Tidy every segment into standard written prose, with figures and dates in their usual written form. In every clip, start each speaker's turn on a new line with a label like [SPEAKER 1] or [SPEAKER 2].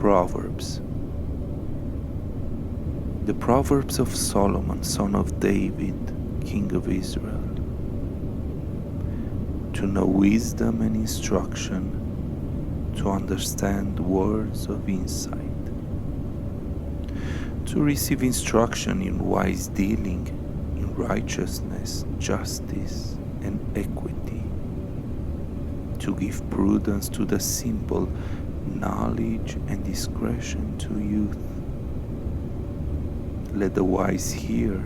[SPEAKER 1] Proverbs. The Proverbs of Solomon, son of David, king of Israel. To know wisdom and instruction, to understand words of insight, to receive instruction in wise dealing, in righteousness, justice, and equity, to give prudence to the simple, knowledge and discretion to youth. Let the wise hear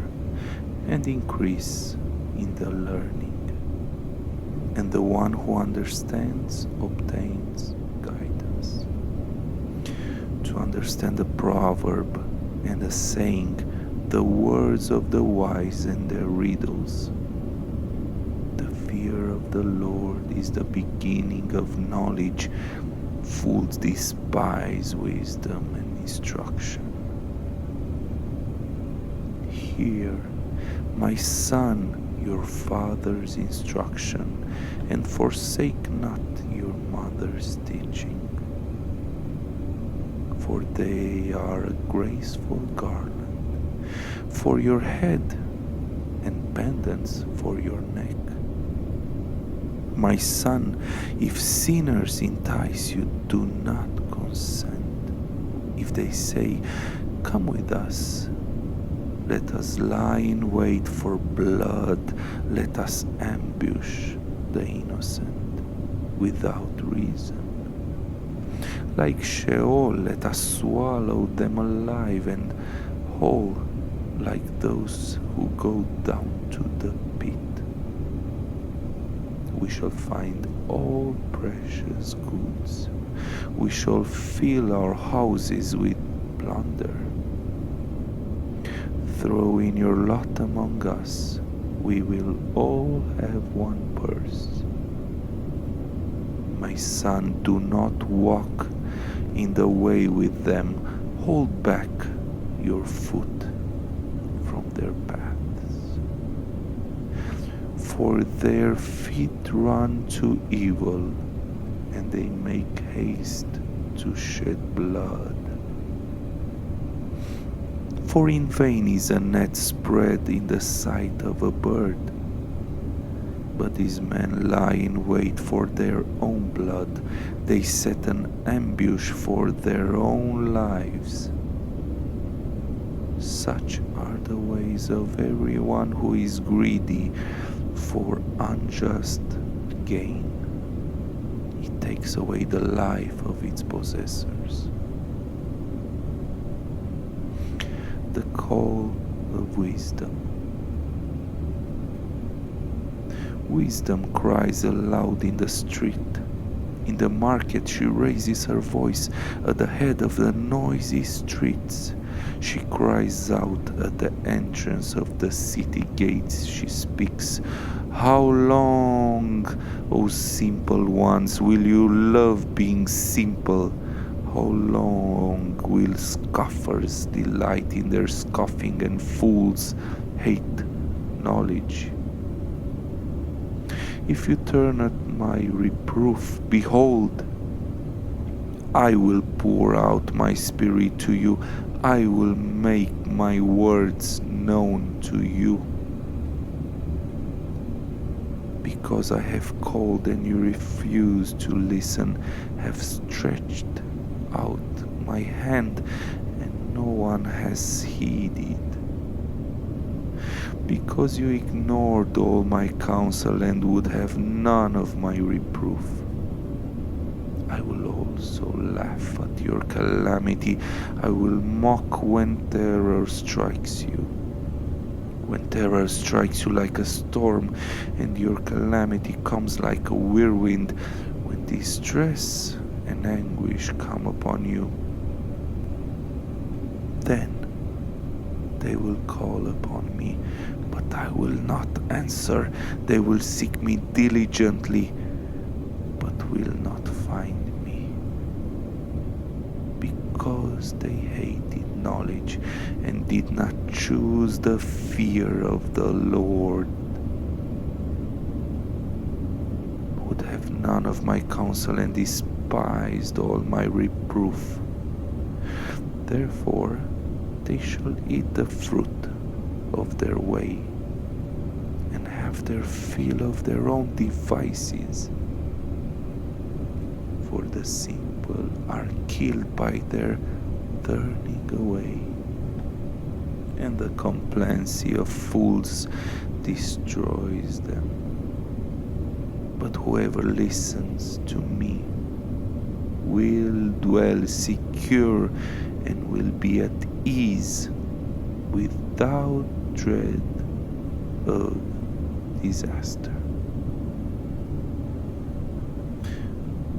[SPEAKER 1] and increase in the learning, and the one who understands obtains guidance. To understand a proverb and a saying, the words of the wise and their riddles. The fear of the Lord is the beginning of knowledge. Fools despise wisdom and instruction. Hear, my son, your father's instruction, and forsake not your mother's teaching. For they are a graceful garland for your head and pendants for your neck. My son, if sinners entice you, do not consent. If they say, come with us, let us lie in wait for blood, let us ambush the innocent without reason. Like Sheol, let us swallow them alive, and whole like those who go down to the pit. We shall find all precious goods. We shall fill our houses with plunder. Throw in your lot among us. We will all have one purse. My son, do not walk in the way with them. Hold back your foot from their paths. For their feet run to evil, and they make haste to shed blood. For in vain is a net spread in the sight of a bird, but these men lie in wait for their own blood. They set an ambush for their own lives. Such are the ways of everyone who is greedy for unjust gain. It takes away the life of its possessors. The call of wisdom. Wisdom cries aloud in the street. In the market she raises her voice at the head of the noisy streets. She cries out at the entrance of the city gates. She speaks, how long, O simple ones, will you love being simple? How long will scoffers delight in their scoffing, and fools hate knowledge? If you turn at my reproof, behold, I will pour out my spirit to you. I will make my words known to you. Because I have called and you refuse to listen, have stretched out my hand and no one has heeded. Because you ignored all my counsel and would have none of my reproof, I will also laugh at your calamity. I will mock when terror strikes you. When terror strikes you like a storm, and your calamity comes like a whirlwind, when distress and anguish come upon you, then they will call upon me, but I will not answer. They will seek me diligently, but will not find me, because they hated knowledge and did not choose the fear of the Lord. Would have none of my counsel and despised all my reproof. Therefore they shall eat the fruit of their way and have their fill of their own devices. For the simple are killed by their turning away, and the complacency of fools destroys them. But whoever listens to me will dwell secure and will be at ease without dread of disaster.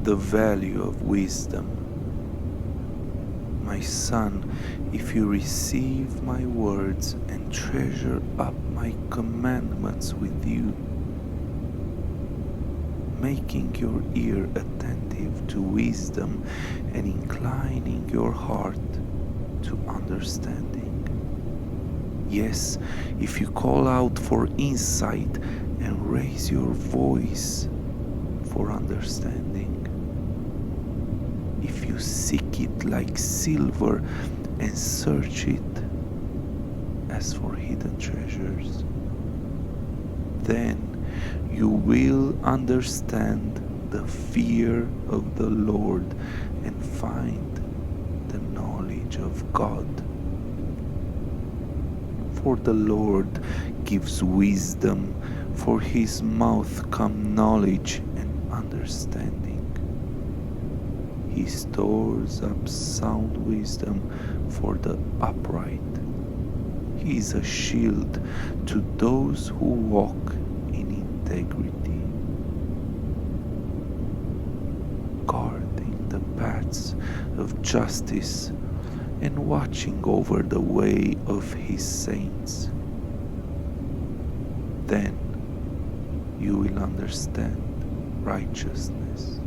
[SPEAKER 1] The value of wisdom. My son, if you receive my words and treasure up my commandments with you, making your ear attentive to wisdom and inclining your heart to understanding. Yes, if you call out for insight and raise your voice for understanding. If you seek it like silver and search it as for hidden treasures, then you will understand the fear of the Lord and find the knowledge of God. For the Lord gives wisdom, for his mouth come knowledge and understanding. He stores up sound wisdom for the upright. He is a shield to those who walk in integrity, guarding the paths of justice and watching over the way of his saints. Then you will understand righteousness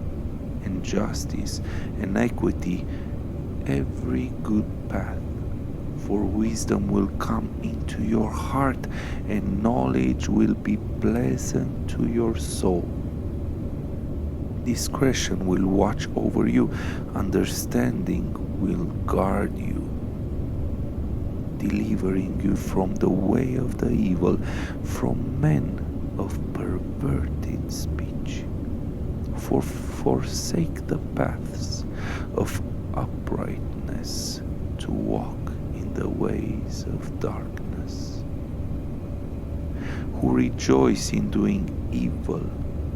[SPEAKER 1] and justice and equity, every good path. For wisdom will come into your heart, and knowledge will be pleasant to your soul. Discretion will watch over you, understanding will guard you, delivering you from the way of the evil, from men of perverted speech. For forsake the paths of uprightness to walk in the ways of darkness, who rejoice in doing evil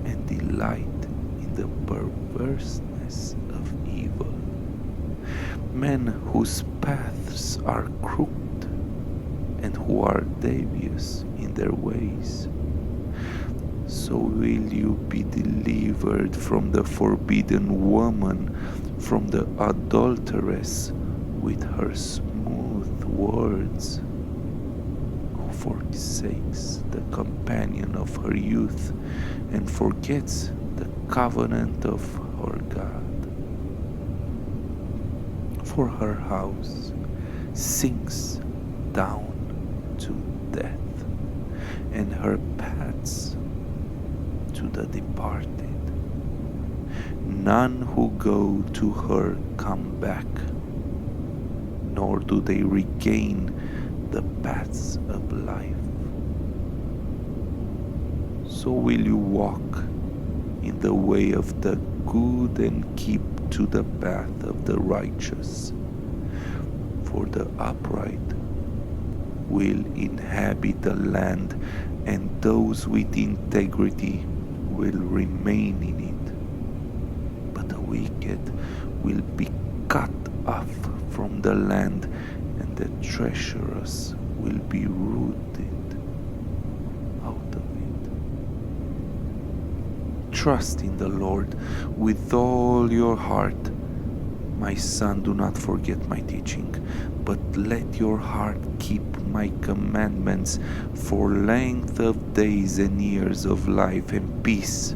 [SPEAKER 1] and delight in the perverseness of evil, men whose paths are crooked and who are devious in their ways. So will you be delivered from the forbidden woman, from the adulteress with her smooth words, who forsakes the companion of her youth and forgets the covenant of her God. For her house sinks down to death, and her paths to the departed. None who go to her come back, nor do they regain the paths of life. So will you walk in the way of the good and keep to the path of the righteous. For the upright will inhabit the land, and those with integrity will remain in it. But the wicked will be cut off from the land, and the treacherous will be rooted out of it. Trust in the Lord with all your heart. My son, do not forget my teaching, but let your heart keep my commandments, for length of days and years of life and peace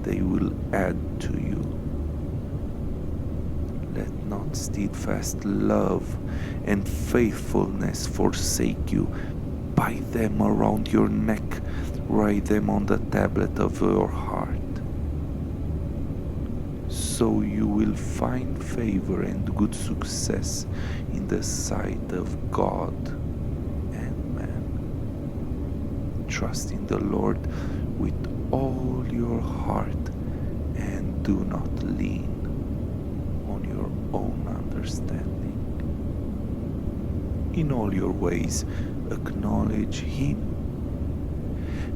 [SPEAKER 1] they will add to you. Let not steadfast love and faithfulness forsake you. Bind them around your neck, write them on the tablet of your heart. so you will find favor and good success in the sight of God and man. Trust in the Lord with all your heart and do not lean on your own understanding. In all your ways acknowledge Him,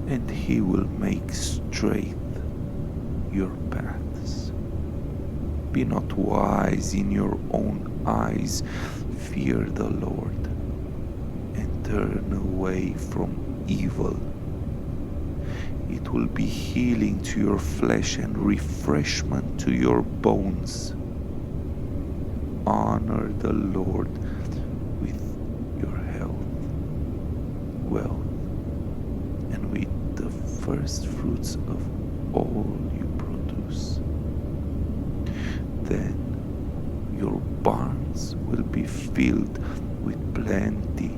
[SPEAKER 1] and He will make straight your paths. Be not wise in your own eyes. Fear the Lord and turn away from evil. It will be healing to your flesh and refreshment to your bones. Honor the Lord with your health, wealth, and with the first fruits of all you produce. Then your barns will be filled with plenty,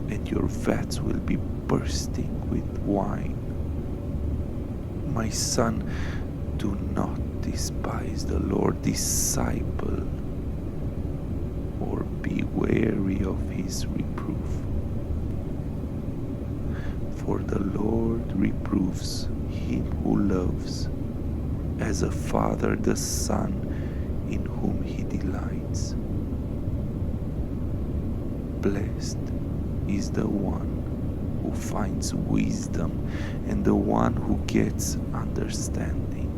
[SPEAKER 1] and your vats will be bursting with wine. My son, do not despise the Lord, disciple, or be wary of His reproof. For the Lord reproves him who loves, as a father the son in whom he delights. Blessed is the one who finds wisdom and the one who gets understanding.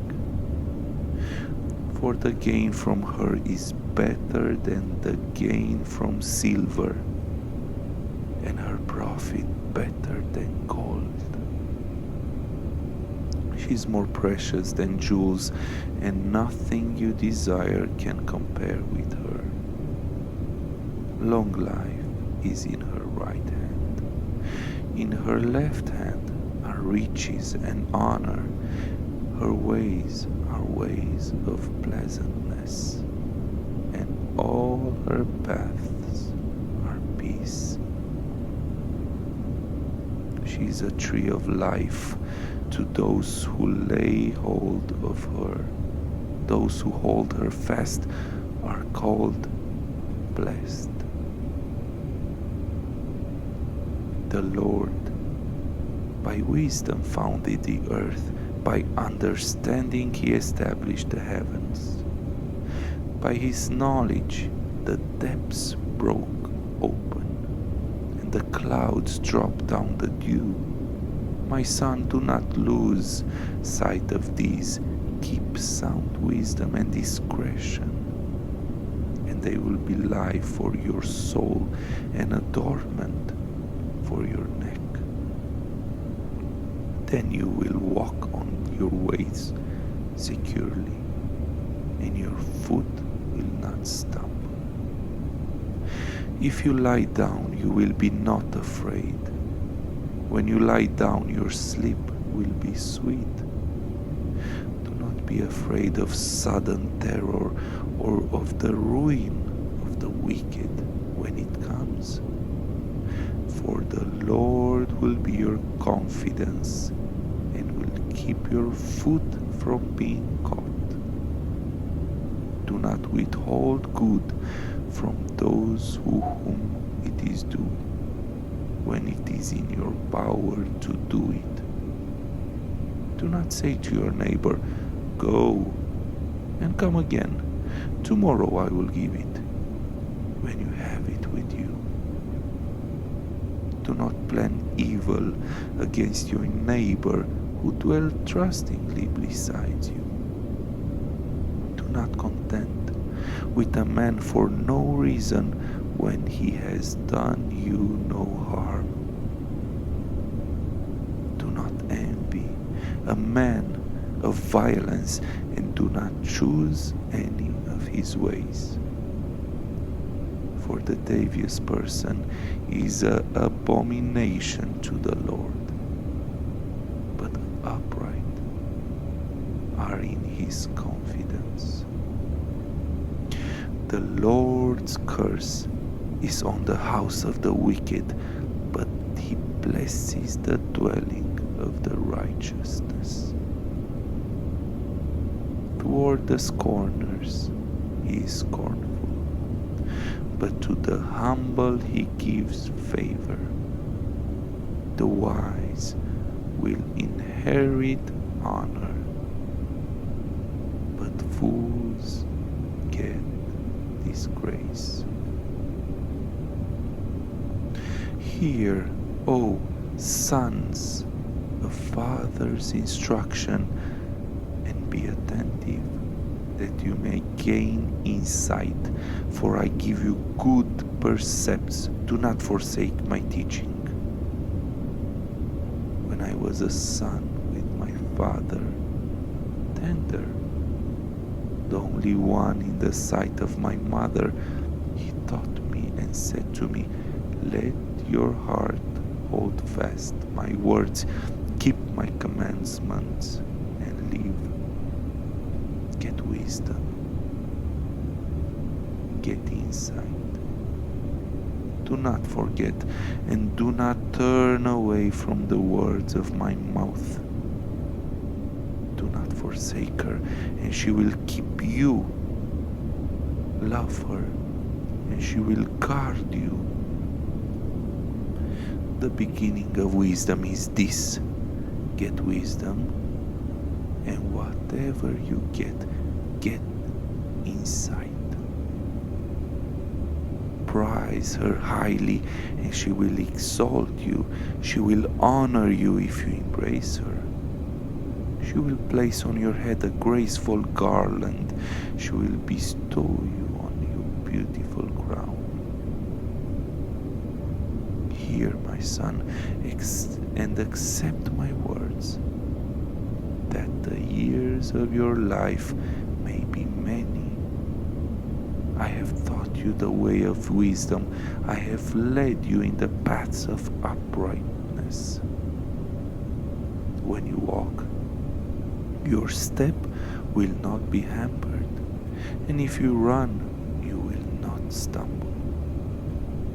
[SPEAKER 1] For the gain from her is better than the gain from silver, and her profit better than gold. She is more precious than jewels, and nothing you desire can compare with her. Long life is in her right hand. In her left hand are riches and honor. Her ways are ways of pleasantness, and all her paths are peace. She is a tree of life to those who lay hold of her. Those who hold her fast are called blessed. The Lord by wisdom founded the earth, by understanding He established the heavens. By His knowledge the depths broke open, and the clouds dropped down the dew. My son, do not lose sight of these. Keep sound wisdom and discretion, and they will be life for your soul and adornment for your neck. Then you will walk on your ways securely, and your foot will not stumble. If you lie down, you will be not afraid. When you lie down, your sleep will be sweet. Do not be afraid of sudden terror or of the ruin of the wicked when it comes. For the Lord will be your confidence and will keep your foot from being caught. Do not withhold good from those whom it is due, when it is in your power to do it. Do not say to your neighbor, "Go and come again. Tomorrow I will give it," when you have it with you. Do not plan evil against your neighbor who dwells trustingly beside you. Do not contend with a man for no reason when he has done you no harm. Do not envy a man of violence, and do not choose any of his ways. For the devious person is an abomination to the Lord, but upright are in his confidence. The Lord's curse is on the house of the wicked, but he blesses the dwelling of the righteousness. The toward the scorners he is scornful, but to the humble he gives favor. The wise will inherit honor, but fools get disgrace. Hear, O sons, a father's instruction, and be attentive, that you may gain insight. For I give you good precepts. Do not forsake my teaching. When I was a son with my father, tender, the only one in the sight of my mother, he taught me and said to me, let your heart hold fast my words, keep my commandments, and live. Get wisdom, get insight. Do not forget, and do not turn away from the words of my mouth. Do not forsake her, and she will keep you. Love her, and she will guard you. The beginning of wisdom is this: get wisdom, and whatever you get insight. Prize her highly, and she will exalt you. She will honor you if you embrace her. She will place on your head a graceful garland. She will bestow you on your beautiful crown. Hear, my son, and accept my words, that the years of your life may be many. I have taught you the way of wisdom. I have led you in the paths of uprightness. When you walk, your step will not be hampered, and if you run, you will not stumble.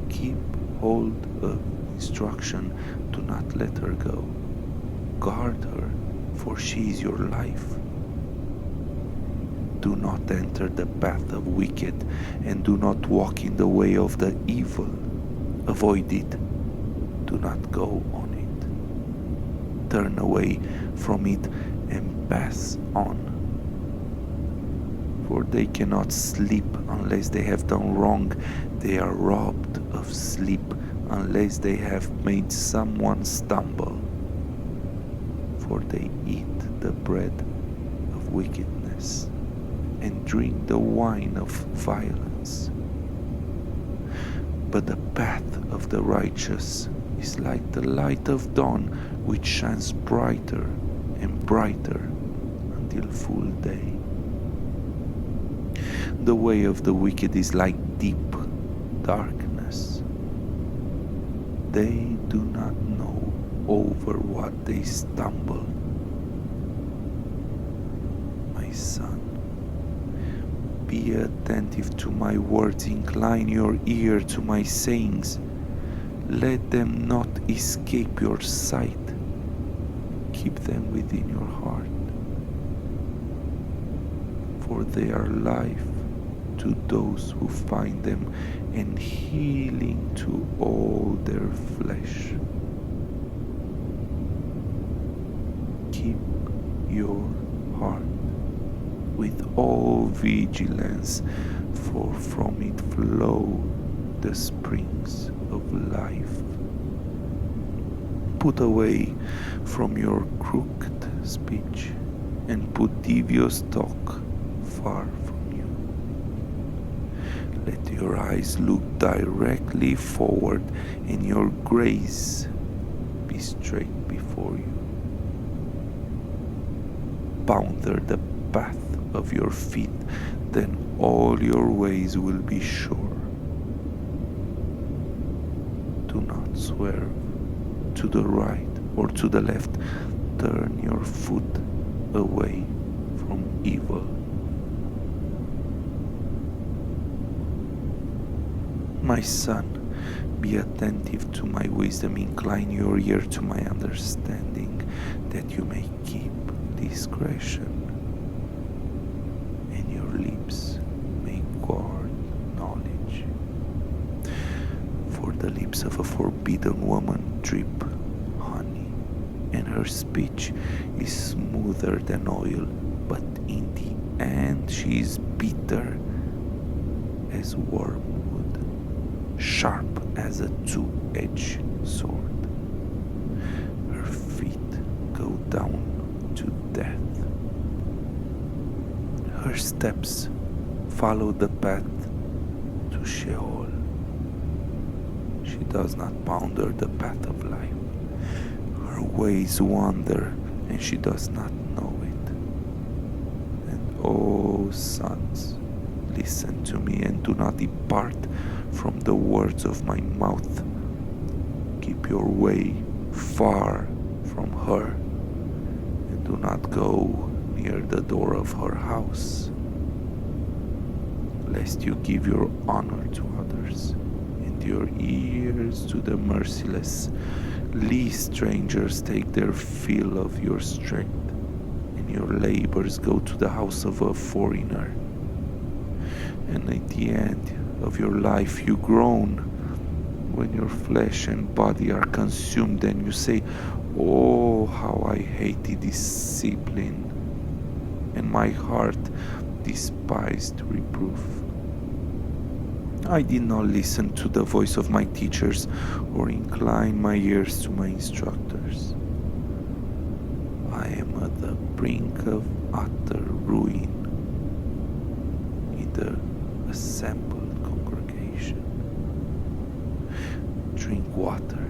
[SPEAKER 1] Keep hold of instruction, do not let her go. Guard her, for she is your life. Do not enter the path of wicked, and do not walk in the way of the evil. Avoid it. Do not go on it. Turn away from it and pass on. For they cannot sleep unless they have done wrong. They are robbed of sleep unless they have made someone stumble. For they eat the bread of wickedness and drink the wine of violence. But the path of the righteous is like the light of dawn, which shines brighter and brighter until full day. The way of the wicked is like deep darkness. They do not know over what they stumble. My son, be attentive to my words, incline your ear to my sayings. Let them not escape your sight. Keep them within your heart, for they are life to those who find them, and healing to all their flesh. Keep your heart with all vigilance, for from it flow the springs of life. Put away from your crooked speech, and put devious talk far from you. Let your eyes look directly forward, and your gaze be straight before you. Ponder the path of your feet, then all your ways will be sure. Do not swerve to the right or to the left. Turn your foot away from evil. My son, be attentive to my wisdom, incline your ear to my understanding, that you may keep discretion. From the lips of a forbidden woman drip honey, and her speech is smoother than oil, but in the end she is bitter as wormwood, sharp as a two-edged sword. Her feet go down to death. Her steps follow the path to Sheol. She does not ponder the path of life. Her ways wander, and she does not know it. And oh, sons, listen to me and do not depart from the words of my mouth. Keep your way far from her, and do not go near the door of her house, lest you give your honor to others and your ears to the merciless, lest strangers take their fill of your strength, and your labors go to the house of a foreigner. And at the end of your life you groan when your flesh and body are consumed, and you say, "Oh, how I hated discipline, and my heart despised reproof. I did not listen to the voice of my teachers, or incline my ears to my instructors. I am at the brink of utter ruin in the assembled congregation. Drink water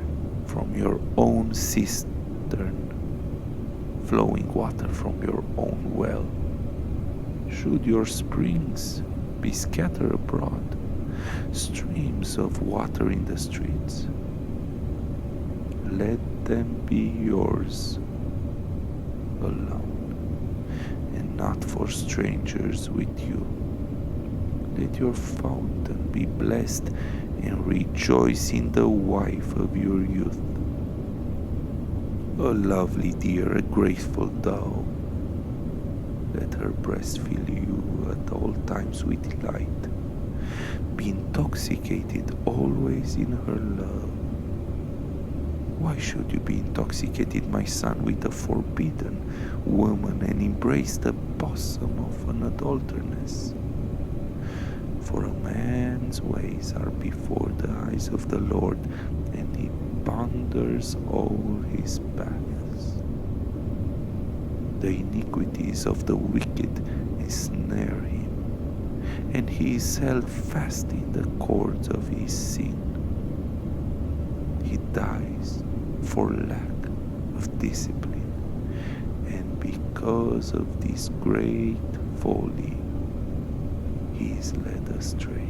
[SPEAKER 1] from your own cistern, flowing water from your own well. Should your springs be scattered abroad, streams of water in the streets, let them be yours alone, and not for strangers with you. Let your fountain be blessed, and rejoice in the wife of your youth. A lovely deer, a graceful dove, let her breast fill you at all times with delight. Be intoxicated always in her love. Why should you be intoxicated, my son, with a forbidden woman, and embrace the bosom of an adulteress? For a man's ways are before the eyes of the Lord, and he ponders all his paths. The iniquities of the wicked ensnare him, and he is held fast in the cords of his sin. He dies for lack of discipline, and because of this great folly, he is led astray.